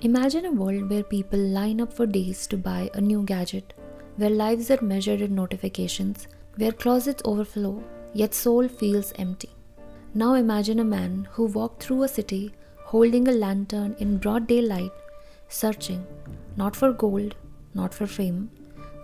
Imagine a world where people line up for days to buy a new gadget, where lives are measured in notifications, where closets overflow, yet soul feels empty. Now imagine a man who walked through a city holding a lantern in broad daylight, searching, not for gold, not for fame,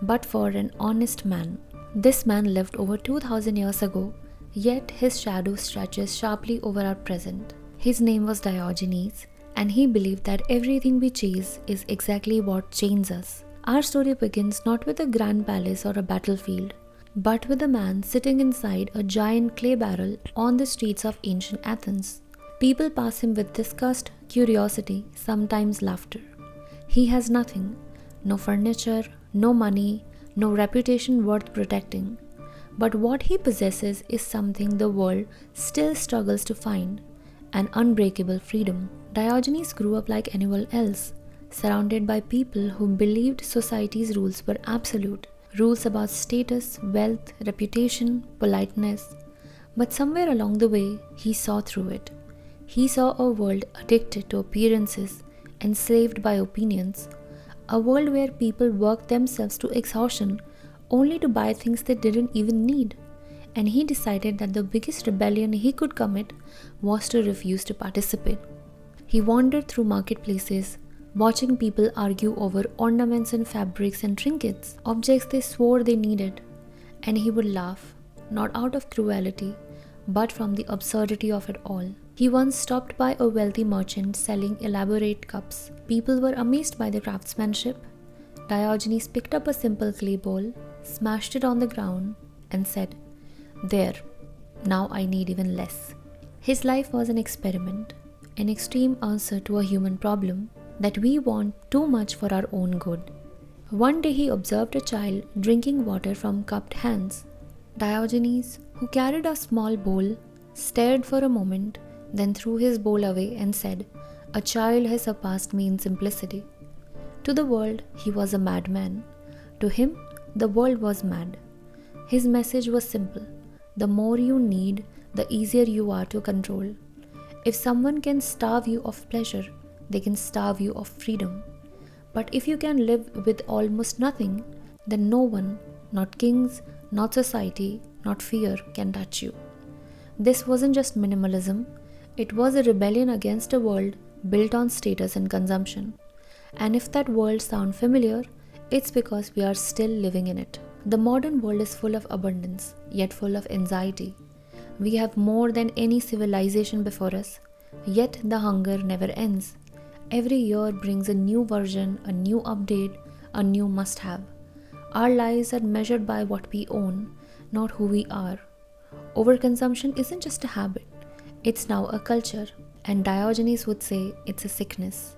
but for an honest man. This man lived over 2000 years ago, yet his shadow stretches sharply over our present. His name was Diogenes, and he believed that everything we chase is exactly what chains us. Our story begins not with a grand palace or a battlefield, but with a man sitting inside a giant clay barrel on the streets of ancient Athens. People pass him with disgust, curiosity, sometimes laughter. He has nothing, no furniture, no money, no reputation worth protecting. But what he possesses is something the world still struggles to find: an unbreakable freedom. Diogenes grew up like anyone else, surrounded by people who believed society's rules were absolute. Rules about status, wealth, reputation, politeness. But somewhere along the way, he saw through it. He saw a world addicted to appearances, enslaved by opinions. A world where people worked themselves to exhaustion only to buy things they didn't even need. And he decided that the biggest rebellion he could commit was to refuse to participate. He wandered through marketplaces, watching people argue over ornaments and fabrics and trinkets, objects they swore they needed, and he would laugh, not out of cruelty, but from the absurdity of it all. He once stopped by a wealthy merchant selling elaborate cups. People were amazed by the craftsmanship. Diogenes picked up a simple clay bowl, smashed it on the ground, and said, "There, now I need even less." His life was an experiment, an extreme answer to a human problem, that we want too much for our own good. One day he observed a child drinking water from cupped hands. Diogenes, who carried a small bowl, stared for a moment, then threw his bowl away and said, "A child has surpassed me in simplicity." To the world, he was a madman. To him, the world was mad. His message was simple: the more you need, the easier you are to control. If someone can starve you of pleasure, they can starve you of freedom. But if you can live with almost nothing, then no one, not kings, not society, not fear, can touch you. This wasn't just minimalism, it was a rebellion against a world built on status and consumption. And if that world sounds familiar, it's because we are still living in it. The modern world is full of abundance, yet full of anxiety. We have more than any civilization before us, yet the hunger never ends. Every year brings a new version, a new update, a new must-have. Our lives are measured by what we own, not who we are. Overconsumption isn't just a habit, it's now a culture, and Diogenes would say it's a sickness.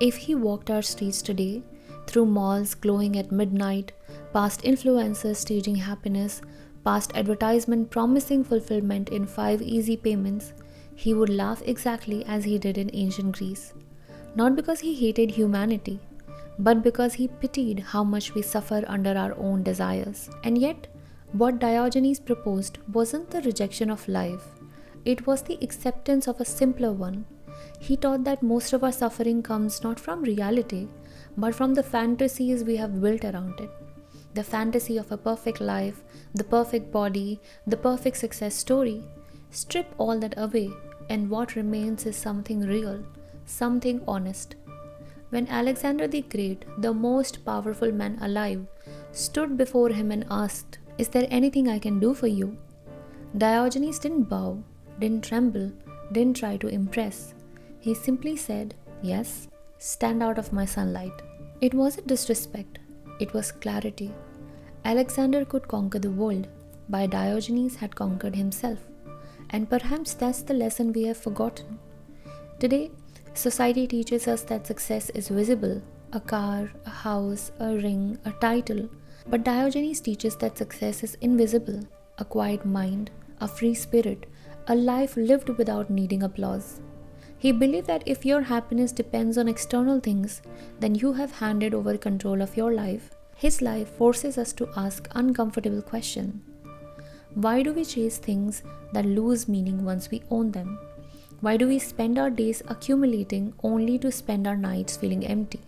If he walked our streets today, through malls glowing at midnight, past influencers staging happiness, past advertisement promising fulfillment in 5 easy payments, he would laugh exactly as he did in ancient Greece. Not because he hated humanity, but because he pitied how much we suffer under our own desires. And yet, what Diogenes proposed wasn't the rejection of life, it was the acceptance of a simpler one. He taught that most of our suffering comes not from reality, but from the fantasies we have built around it. The fantasy of a perfect life, the perfect body, the perfect success story. Strip all that away, and what remains is something real, something honest. When Alexander the Great, the most powerful man alive, stood before him and asked, "Is there anything I can do for you?" Diogenes didn't bow, didn't tremble, didn't try to impress. He simply said, "Yes, stand out of my sunlight." It wasn't disrespect, it was clarity. Alexander could conquer the world, but Diogenes had conquered himself. And perhaps that's the lesson we have forgotten. Today, society teaches us that success is visible: a car, a house, a ring, a title. But Diogenes teaches that success is invisible: a quiet mind, a free spirit, a life lived without needing applause. He believed that if your happiness depends on external things, then you have handed over control of your life. His life forces us to ask uncomfortable questions. Why do we chase things that lose meaning once we own them? Why do we spend our days accumulating only to spend our nights feeling empty?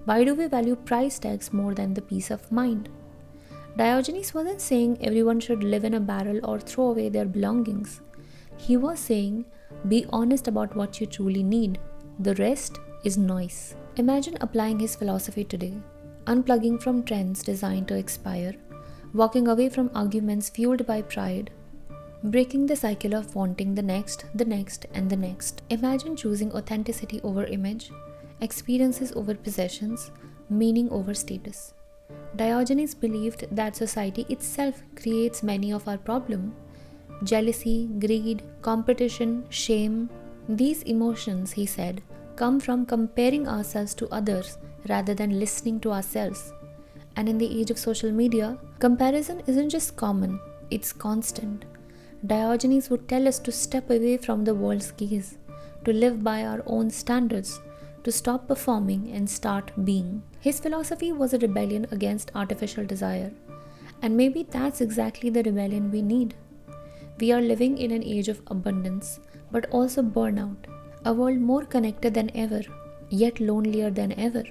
Why do we value price tags more than the peace of mind? Diogenes wasn't saying everyone should live in a barrel or throw away their belongings. He was saying, be honest about what you truly need. The rest is noise. Imagine applying his philosophy today, unplugging from trends designed to expire, walking away from arguments fueled by pride, breaking the cycle of wanting the next, and the next. Imagine choosing authenticity over image, experiences over possessions, meaning over status. Diogenes believed that society itself creates many of our problems. Jealousy, greed, competition, shame. These emotions, he said, come from comparing ourselves to others rather than listening to ourselves. And in the age of social media, comparison isn't just common, it's constant. Diogenes would tell us to step away from the world's gaze, to live by our own standards, to stop performing and start being. His philosophy was a rebellion against artificial desire. And maybe that's exactly the rebellion we need. We are living in an age of abundance, but also burnout. A world more connected than ever, yet lonelier than ever.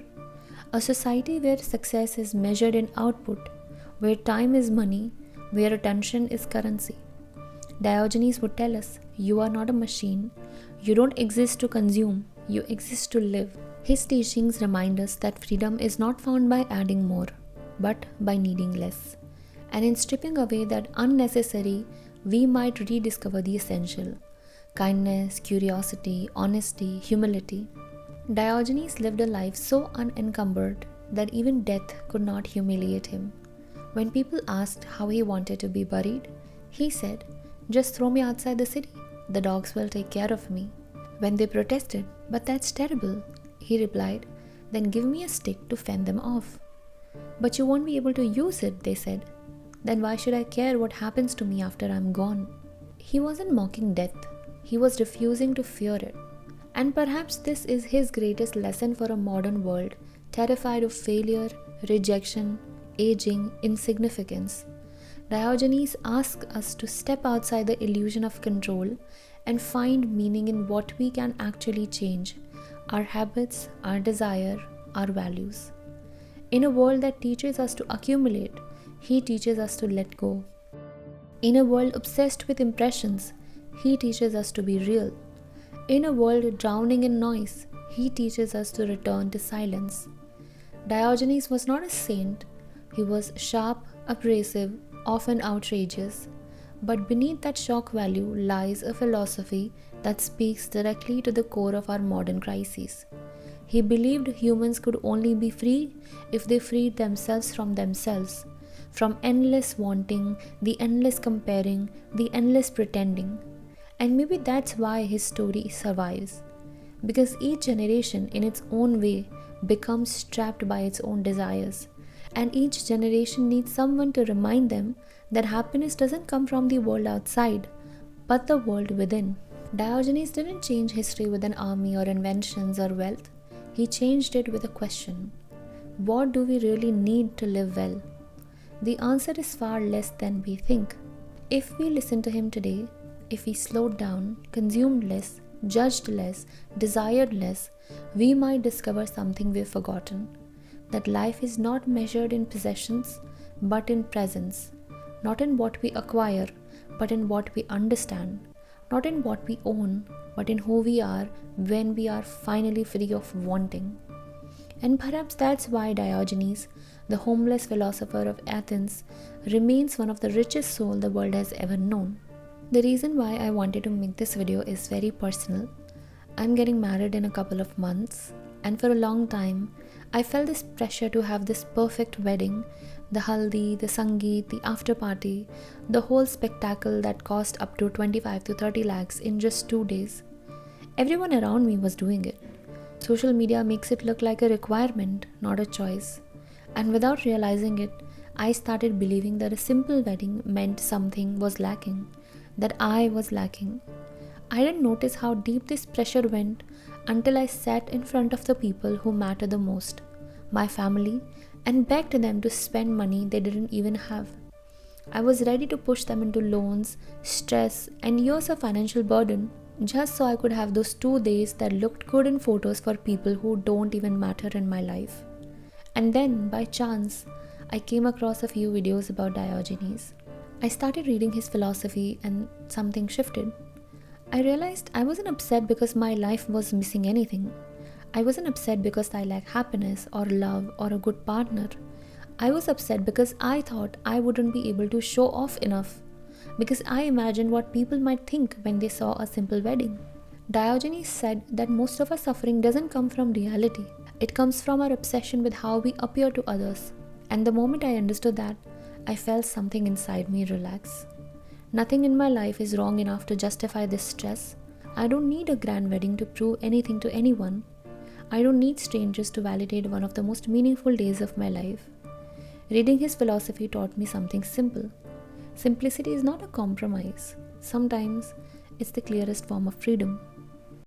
A society where success is measured in output, where time is money, where attention is currency. Diogenes would tell us, you are not a machine. You don't exist to consume, you exist to live. His teachings remind us that freedom is not found by adding more, but by needing less. And in stripping away that unnecessary, we might rediscover the essential: kindness, curiosity, honesty, humility. Diogenes lived a life so unencumbered that even death could not humiliate him. When people asked how he wanted to be buried, he said, just throw me outside the city, the dogs will take care of me. When they protested, but that's terrible, he replied, then give me a stick to fend them off. But you won't be able to use it, they said. Then why should I care what happens to me after I'm gone? He wasn't mocking death, he was refusing to fear it. And perhaps this is his greatest lesson for a modern world, terrified of failure, rejection, aging, insignificance. Diogenes asks us to step outside the illusion of control and find meaning in what we can actually change: our habits, our desire, our values. In a world that teaches us to accumulate, he teaches us to let go. In a world obsessed with impressions, he teaches us to be real. In a world drowning in noise, he teaches us to return to silence. Diogenes was not a saint. He was sharp, abrasive, often outrageous. But beneath that shock value lies a philosophy that speaks directly to the core of our modern crises. He believed humans could only be free if they freed themselves, from endless wanting, the endless comparing, the endless pretending. And maybe that's why his story survives. Because each generation in its own way becomes trapped by its own desires. And each generation needs someone to remind them that happiness doesn't come from the world outside, but the world within. Diogenes didn't change history with an army or inventions or wealth. He changed it with a question. What do we really need to live well? The answer is far less than we think. If we listen to him today, if we slowed down, consumed less, judged less, desired less, we might discover something we've forgotten. That life is not measured in possessions, but in presence. Not in what we acquire, but in what we understand. Not in what we own, but in who we are when we are finally free of wanting. And perhaps that's why Diogenes, the homeless philosopher of Athens, remains one of the richest souls the world has ever known. The reason why I wanted to make this video is very personal. I'm getting married in a couple of months, and for a long time, I felt this pressure to have this perfect wedding, the haldi, the sangeet, the after party, the whole spectacle that cost up to 25 to 30 lakhs in just 2 days. Everyone around me was doing it. Social media makes it look like a requirement, not a choice. And without realizing it, I started believing that a simple wedding meant something was lacking, that I was lacking. I didn't notice how deep this pressure went until I sat in front of the people who matter the most, my family, and begged them to spend money they didn't even have. I was ready to push them into loans, stress, and years of financial burden. just so I could have those 2 days that looked good in photos for people who don't even matter in my life. And then, by chance, I came across a few videos about Diogenes. I started reading his philosophy and something shifted. I realized I wasn't upset because my life was missing anything. I wasn't upset because I lacked happiness or love or a good partner. I was upset because I thought I wouldn't be able to show off enough, because I imagined what people might think when they saw a simple wedding. Diogenes said that most of our suffering doesn't come from reality. It comes from our obsession with how we appear to others. And the moment I understood that, I felt something inside me relax. Nothing in my life is wrong enough to justify this stress. I don't need a grand wedding to prove anything to anyone. I don't need strangers to validate one of the most meaningful days of my life. Reading his philosophy taught me something simple. Simplicity is not a compromise. Sometimes it's the clearest form of freedom.